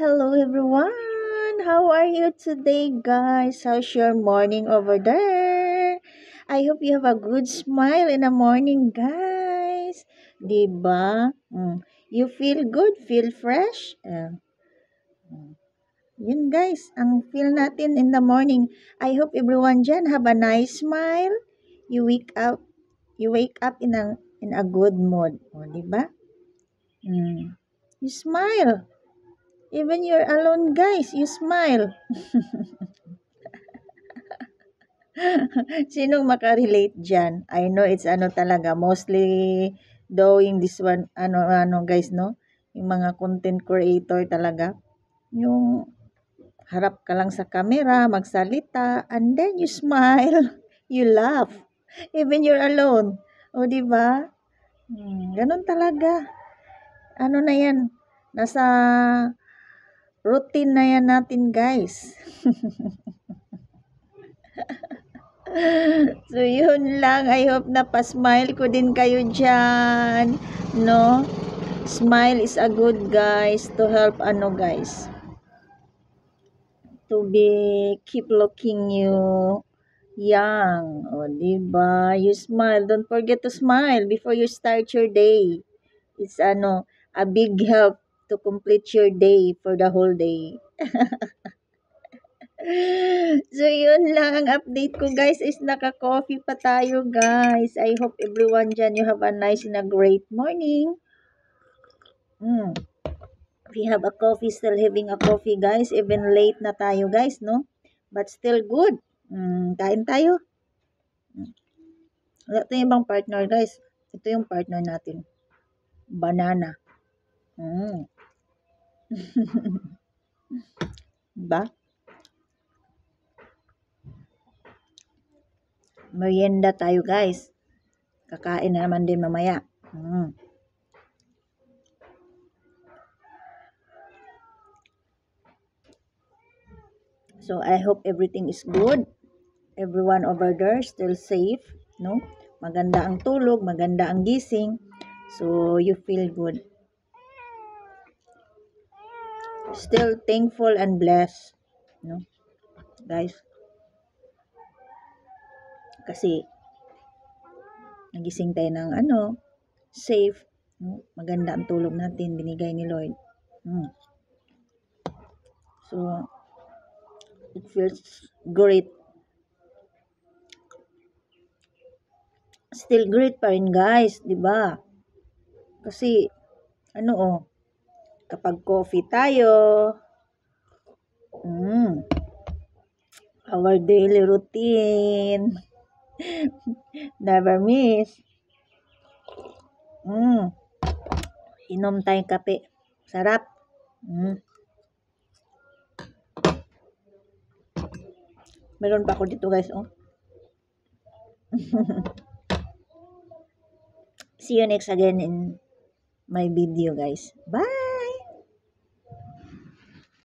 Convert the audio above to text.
Hello everyone! How are you today, guys? How's your morning over there? I hope you have a good smile in the morning, guys. Diba? You feel good? Feel fresh? Yun guys, ang feel natin in the morning. I hope everyone dyan have a nice smile. You wake up in a good mood. O, diba? You smile. Even you're alone, guys, you smile. Sinong makarelate dyan? I know it's talaga, mostly doing this one, guys, no? Yung mga content creator talaga. Yung harap ka lang sa camera, magsalita, and then you smile, you laugh. Even you're alone. O, di ba? Ganun talaga. Ano na yan? Nasa routine na yan natin, guys. So, yun lang. I hope na pa-smile ko din kayo dyan. No? Smile is a good, guys, to help, guys, to keep looking you young. O, diba? You smile. Don't forget to smile before you start your day. It's, a big help to complete your day for the whole day. So, yun lang ang update ko, guys, is naka-coffee pa tayo, guys. I hope everyone dyan, you have a nice and a great morning. We have a coffee, still having a coffee, guys. Even late na tayo, guys, no? But still good. Kain tayo. Ito yung ibang partner, guys. Ito yung partner natin. Banana. Ba? Merienda tayo, guys. Kakain na naman din mamaya. So, I hope everything is good. Everyone over there still safe, no? Maganda ang tulog, maganda ang gising. So, you feel good. Still thankful and blessed, no? Guys. Kasi, nagising tayo ng safe, no? Maganda ang tulog natin, binigay ni Lord. So, it feels great. Still great pa rin, guys, di ba? Kasi, kapag coffee tayo, our daily routine, never miss. Inom tayong kape. Sarap. Meron pa ako dito, guys, See you next again in my video, guys. Bye!